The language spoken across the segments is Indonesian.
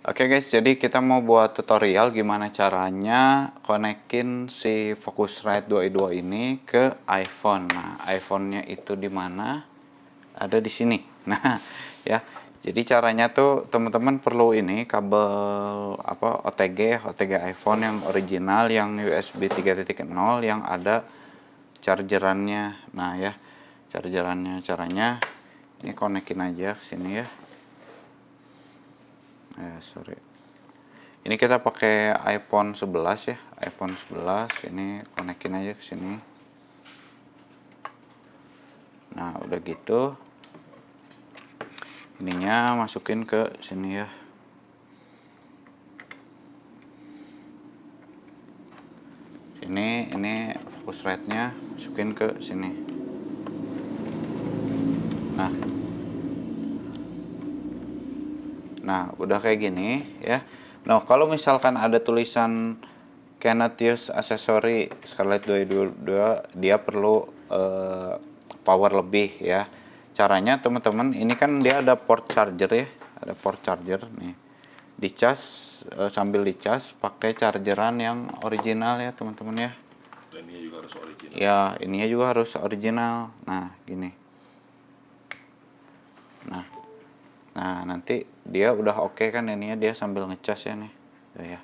Oke guys, jadi kita mau buat tutorial gimana caranya konekin si Focusrite 2i2 ini ke iPhone. Nah, iPhone-nya itu di mana? Ada di sini. Nah, ya. Jadi caranya tuh teman-teman perlu ini kabel OTG iPhone yang original yang USB 3.0 yang ada chargerannya. Nah, ya. Chargerannya caranya ini konekin aja ke sini ya. Sorry. Ini kita pakai iPhone 11 ya, iPhone 11 ini konekin aja ke sini. Nah, udah gitu. Ininya masukin ke sini ya. Ini Focusrite-nya masukin ke sini. Nah, udah kayak gini ya. Nah, kalau misalkan ada tulisan cannot use accessory Scarlett 222, dia perlu power lebih ya. Caranya teman-teman, ini kan dia ada port charger ya, ada port charger nih. Dicas sambil dicas pakai chargeran yang original ya teman-teman ya. Dan ini juga harus original. Ya, ininya juga harus original. Nah, gini. Nah, nanti dia udah oke kan ininya, dia sambil ngecas ya nih. Ya.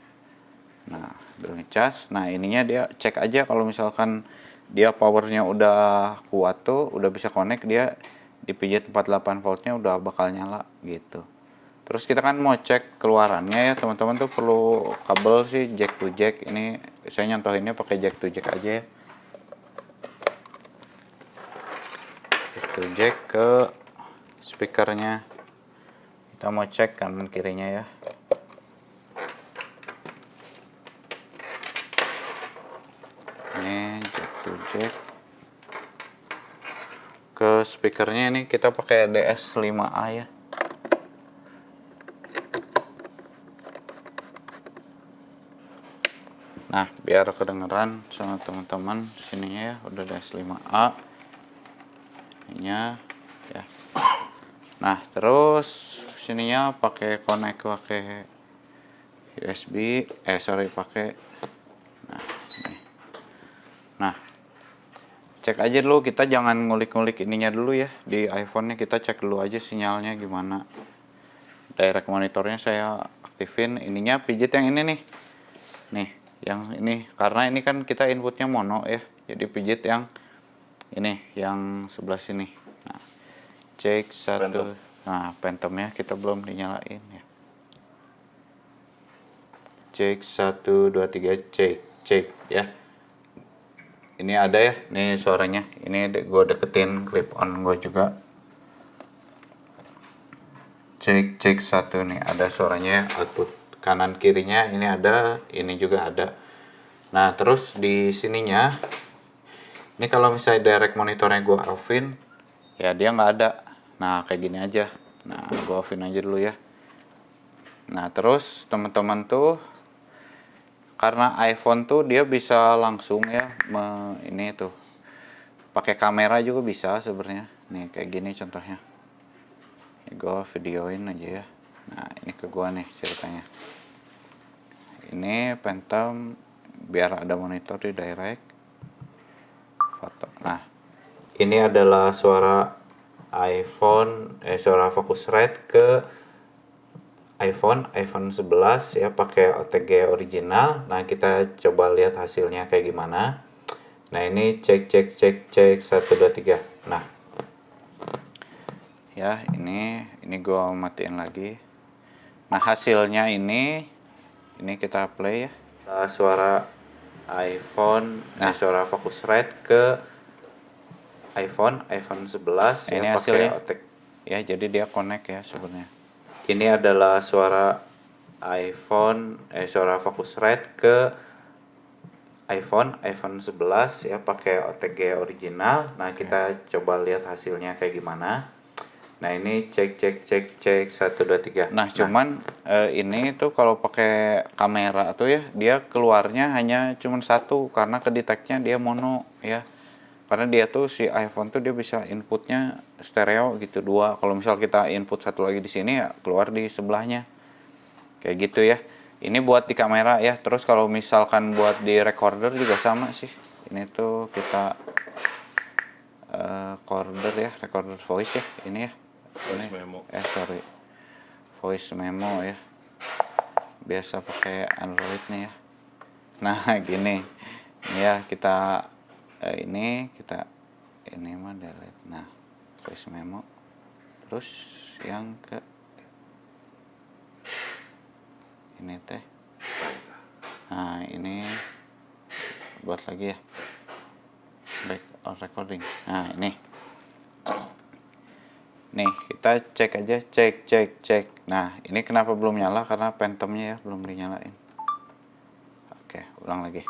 Nah, udah ngecas. Nah, ininya dia cek aja kalau misalkan dia powernya udah kuat tuh, udah bisa connect, dia dipijit 48 voltnya udah bakal nyala gitu. Terus kita kan mau cek keluarannya ya teman-teman, tuh perlu kabel sih jack to jack. Ini saya nyontohinnya pakai jack to jack aja ya. Jack to jack ke speakernya. Kita mau cek kanan kirinya ya. Ini jack to jack. Ke speakernya ini kita pakai DS5A ya. Nah, biar kedengeran sama teman-teman sininya ya, udah DS5A. Ininya ya. Nah, terus sininya pakai pakai USB, pakai. Nah, ini. Nah, cek aja dulu, kita jangan ngulik-ngulik ininya dulu ya. Di iPhone-nya kita cek dulu aja sinyalnya gimana. Direct monitornya saya aktifin, ininya pijit yang ini nih. Nih, yang ini karena ini kan kita inputnya mono ya. Jadi pijit yang ini, yang sebelah sini. Nah, cek satu. Nah, phantomnya kita belum dinyalain ya. Cek 1 2 3, cek ya. Ini ada ya, nih suaranya. Ini gue deketin clip on gue juga. Cek satu nih, ada suaranya ya, output kanan kirinya ini ada, ini juga ada. Nah, terus di sininya, ini kalau misalnya direct monitornya gue offin, ya dia nggak ada. Nah, kayak gini aja. Nah, gue offin aja dulu ya. Nah, terus teman-teman tuh, karena iPhone tuh dia bisa langsung ya, ini tuh pakai kamera juga bisa sebenarnya. Nih kayak gini contohnya. Ini gue videoin aja ya. Nah, ini ke gue nih ceritanya. Ini Phantom biar ada monitor di direct foto. Nah, ini adalah suara suara Focusrite ke iPhone 11 ya, pakai OTG original. Nah, kita coba lihat hasilnya kayak gimana. Nah, ini cek 1 2 3. Nah, ya ini gua matiin lagi. Nah, hasilnya ini kita play ya. Suara iPhone, suara Focusrite ke iPhone 11 ya, ini hasilnya pakai ya, jadi dia connect ya sebenarnya. Ini adalah suara suara Focusrite ke iPhone 11 ya, pakai OTG original. Nah, kita coba lihat hasilnya kayak gimana. Nah, ini cek 1 2 3. Nah, cuman ini tuh kalau pakai kamera tuh ya, dia keluarnya hanya cuman satu karena kedeteknya dia mono ya. Karena dia tuh si iPhone tuh dia bisa inputnya stereo gitu, dua. Kalau misal kita input satu lagi di sini ya keluar di sebelahnya. Kayak gitu ya. Ini buat di kamera ya. Terus kalau misalkan buat di recorder juga sama sih. Ini tuh kita recorder ya, recorder voice ya. Ini ya. Voice memo. Sorry. Voice memo ya. Biasa pakai Android nih ya. Nah, gini. Ini ya kita ini mah delete. Nah, voice memo. Terus yang ke ini teh. Nah, ini buat lagi ya. Back on recording. Nah, ini. Nih, kita cek aja, cek. Nah, ini kenapa belum nyala? Karena Phantomnya ya belum dinyalain. Oke, ulang lagi.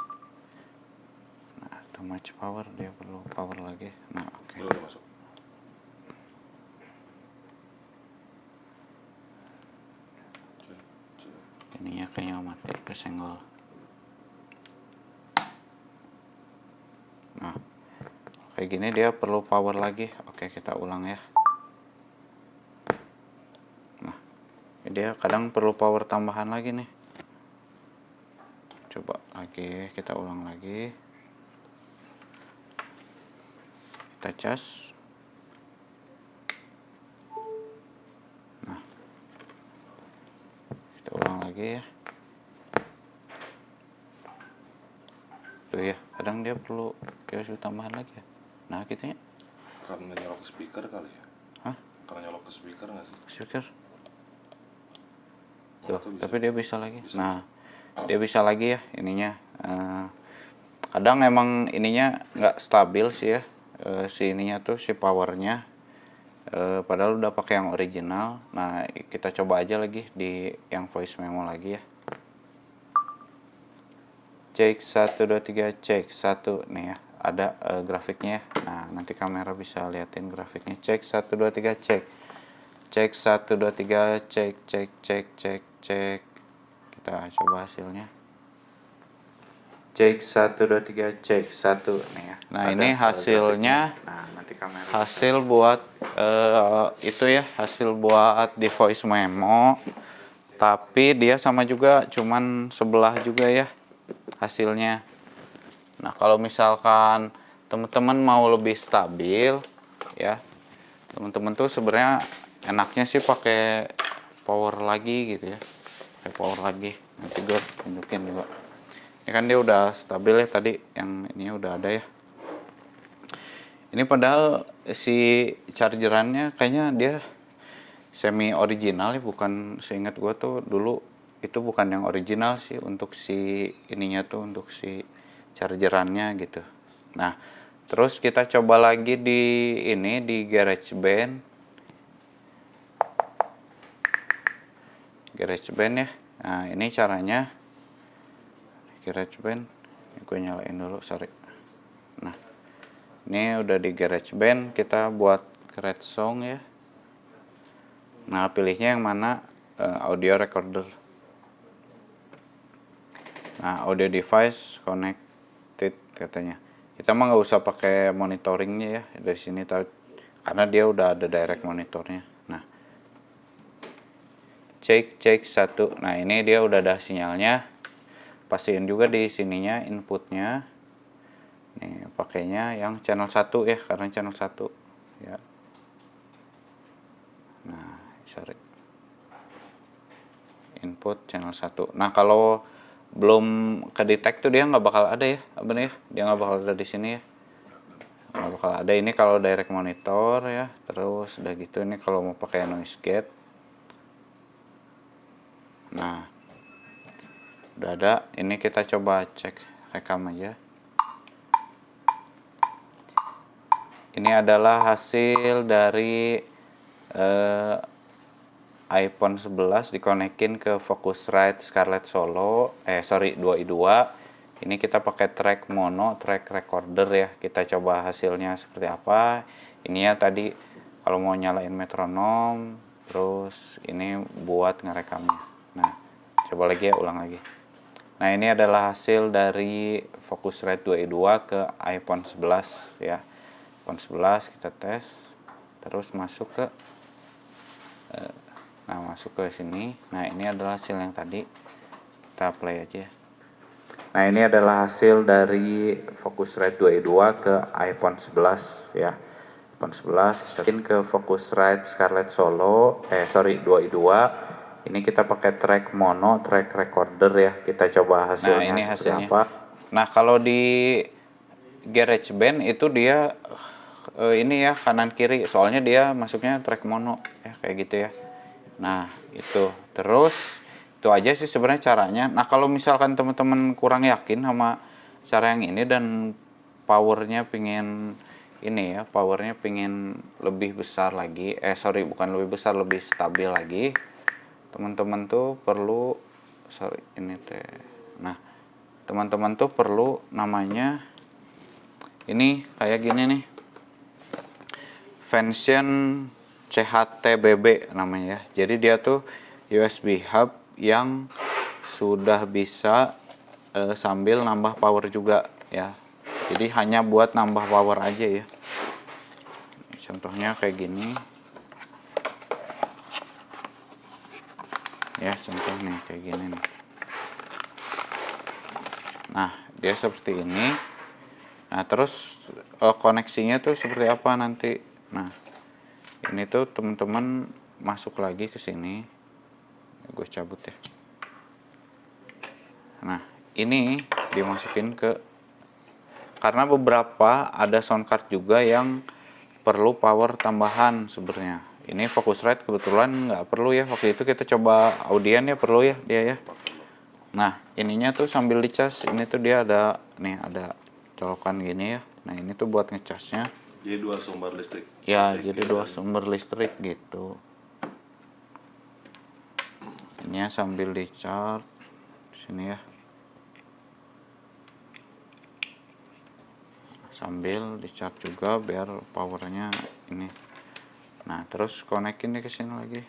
Nah, too much power, dia perlu power lagi. Nah, oke. Udah masuk. Ininya kayaknya mati, kesenggol. Nah, kayak gini dia perlu power lagi. Oke, kita ulang ya. Nah, dia kadang perlu power tambahan lagi nih. Coba lagi, kita ulang lagi. Kita cas. Nah, kita ulang lagi ya. Tuh ya, kadang dia perlu QSU tambahan lagi ya. Nah, kitanya Karena nyolok ke speaker kali ya? Hah? Karena nyolok ke speaker nggak sih? speaker. Oh, Tuh, itu bisa. tapi dia bisa lagi. Bisa. Nah, dia bisa lagi ya ininya. Kadang emang ininya nggak stabil sih ya. Si ininya tuh si powernya. Padahal udah pakai yang original. Nah, kita coba aja lagi di yang voice memo lagi ya. Cek 1 2 3 cek 1 nih ya. Ada grafiknya ya. Nah, nanti kamera bisa liatin grafiknya. Cek 1 2 3 cek. Cek 1 2 3 cek. Kita coba hasilnya. Cek 1 2 3 cek 1 nih ya. Nah, ada ini hasilnya. Nah, nanti kamera hasil buat itu ya, hasil buat di voice memo. Tapi dia sama juga, cuman sebelah juga ya hasilnya. Nah, kalau misalkan teman-teman mau lebih stabil ya, teman-teman tuh sebenarnya enaknya sih pakai power lagi gitu ya. Pakai power lagi. Nanti gue tunjukin juga. Ini kan dia udah stabil ya tadi, yang ini udah ada ya. Ini padahal si chargerannya kayaknya dia semi original ya, bukan, seingat gue tuh dulu itu bukan yang original sih untuk si ininya tuh, untuk si chargerannya gitu. Nah, terus kita coba lagi di ini di GarageBand ya. Nah, ini caranya GarageBand. Ini gue nyalain dulu, sorry. Nah, ini udah di GarageBand, kita buat create song ya. Nah, pilihnya yang mana? Audio recorder. Nah, audio device connected katanya. Kita mah nggak usah pakai monitoringnya ya dari sini tahu, karena dia udah ada direct monitornya. Nah, cek 1. Nah, ini dia udah ada sinyalnya. Pastiin juga di sininya inputnya. Nih, pakainya yang channel 1 ya, karena channel 1 ya. Nah, sorry. Input channel 1. Nah, kalau belum ke detect tuh dia nggak bakal ada ya, bener ya? Dia nggak bakal ada di sini ya. Nggak bakal ada. Ini kalau direct monitor ya. Terus udah gitu, ini kalau mau pakai noise gate. Nah, udah ada. Ini kita coba cek rekam aja. Ini adalah hasil dari iPhone 11 dikonekin ke Focusrite Scarlett Solo 2i2. Ini kita pakai track mono, track recorder ya. Kita coba hasilnya seperti apa. Ini ya tadi kalau mau nyalain metronom, terus ini buat ngerekamnya. Nah, coba lagi ya, ulang lagi. Nah, ini adalah hasil dari Focusrite 2i2 ke iPhone 11 ya. iPhone 11 kita tes, terus masuk ke Nah, masuk ke sini. Nah, ini adalah hasil yang tadi. Kita play aja. Nah, ini adalah hasil dari Focusrite 2i2 ke iPhone 11 ya. iPhone 11 kita ke Focusrite Scarlett Solo 2i2. Ini kita pakai track mono, track recorder ya. Kita coba hasilnya, ini seperti hasilnya. apa. Nah, kalau di GarageBand itu dia ini ya kanan kiri, soalnya dia masuknya track mono ya kayak gitu ya. Nah, itu. Terus itu aja sih sebenarnya caranya. Nah, kalau misalkan teman-teman kurang yakin sama cara yang ini dan powernya pingin ini ya, powernya pingin lebih besar lagi, bukan lebih besar, lebih stabil lagi, teman-teman tuh perlu teman-teman tuh perlu namanya ini kayak gini nih, Vention CHTBB namanya ya. Jadi dia tuh USB hub yang sudah bisa sambil nambah power juga ya. Jadi hanya buat nambah power aja ya. Contohnya kayak gini. Ya, contoh nih kayak gini nih. Nah, dia seperti ini. Nah, terus koneksinya tuh seperti apa nanti? Nah, ini tuh teman-teman masuk lagi ke sini. Gue cabut ya. Nah, ini dimasukin ke, karena beberapa ada sound card juga yang perlu power tambahan sebenarnya. Ini Focusrite kebetulan nggak perlu ya. Waktu itu kita coba Audien ya, perlu ya dia ya. Nah, ininya tuh sambil dicas, ini tuh dia ada colokan gini ya. Nah, ini tuh buat ngecasnya. Jadi 2 sumber listrik. Ya, jadi 2 sumber listrik gitu. Ini sambil di-charge sini ya. Sambil di-charge juga biar powernya ini. Nah, terus konekin ke sini lagi.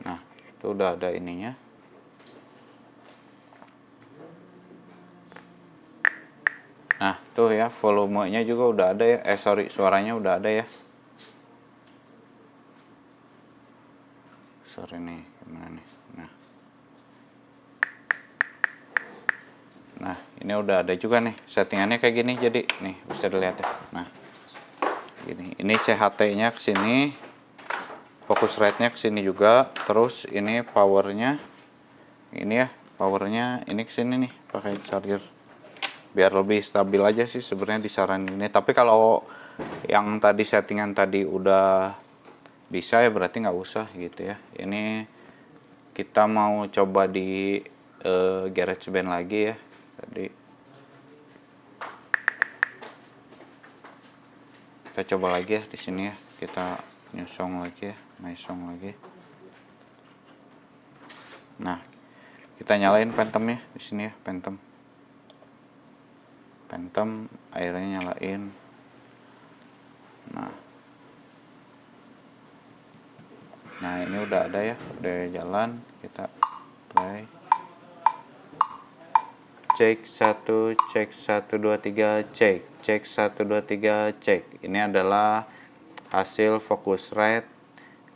Nah, itu udah ada ininya. Nah, tuh ya, volumenya juga udah ada ya. Suaranya udah ada ya. Sorry nih, gimana nih. Nah, ini udah ada juga nih. Settingannya kayak gini jadi nih, bisa dilihat ya. Nah, gini. Ini CHT-nya ke sini. Focusrite-nya ke sini juga. Terus ini powernya ini ya, powernya ini ke sini nih pakai charger. Biar lebih stabil aja sih sebenarnya disaranin ini. Tapi kalau yang tadi settingan tadi udah bisa ya berarti nggak usah gitu ya. Ini kita mau coba di GarageBand lagi ya. Tadi kita coba lagi ya di sini ya. Kita nyusong lagi ya, maisong lagi. Nah, kita nyalain Phantom-nya di sini ya, Phantom, airnya nyalain. Nah, ini udah ada ya, udah jalan. Kita play. Cek 1, cek 1 2 3, cek 1 2 3, cek. Ini adalah hasil Focusrite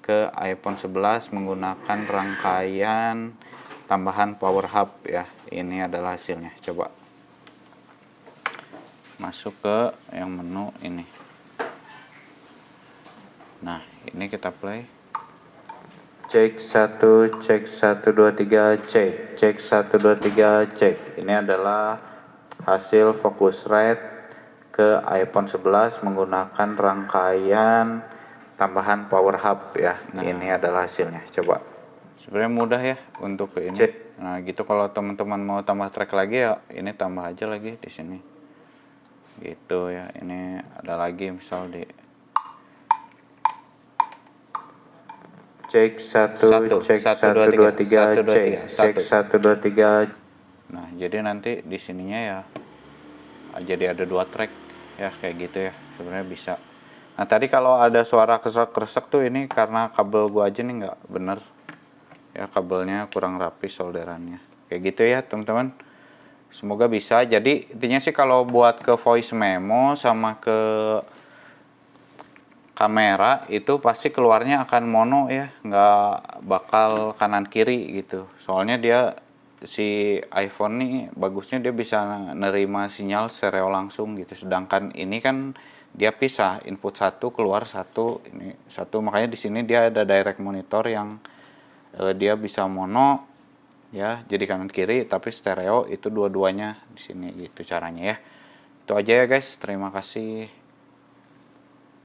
ke iPhone 11 menggunakan rangkaian tambahan power hub ya. Ini adalah hasilnya. Coba masuk ke yang menu ini. Nah, ini kita play. Cek 1, cek 1 2 3, cek 1 2 3, cek. Ini adalah hasil Focusrite ke iPhone 11 menggunakan rangkaian tambahan power hub ya. Nah, ini adalah hasilnya. Coba. Sebenarnya mudah ya untuk ke ini. Nah, gitu kalau teman-teman mau tambah track lagi ya, ini tambah aja lagi di sini. Gitu ya. Ini ada lagi misal di cek 1, cek 1 2 3, cek 1 2 3. Nah, jadi nanti di sininya ya jadi ada 2 track ya kayak gitu ya. Sebenarnya bisa. Nah, tadi kalau ada suara kresek-kresek tuh ini karena kabel gua aja nih nggak bener. Ya, kabelnya kurang rapi solderannya. Kayak gitu ya, teman-teman. Semoga bisa. Jadi intinya sih kalau buat ke voice memo sama ke kamera itu pasti keluarnya akan mono ya, nggak bakal kanan kiri gitu. Soalnya dia si iPhone nih bagusnya dia bisa nerima sinyal stereo langsung gitu. Sedangkan ini kan dia pisah, input satu keluar satu, ini satu, makanya di sini dia ada direct monitor yang dia bisa mono ya, jadi kanan kiri, tapi stereo itu dua-duanya di sini gitu caranya ya. Itu aja ya guys, terima kasih.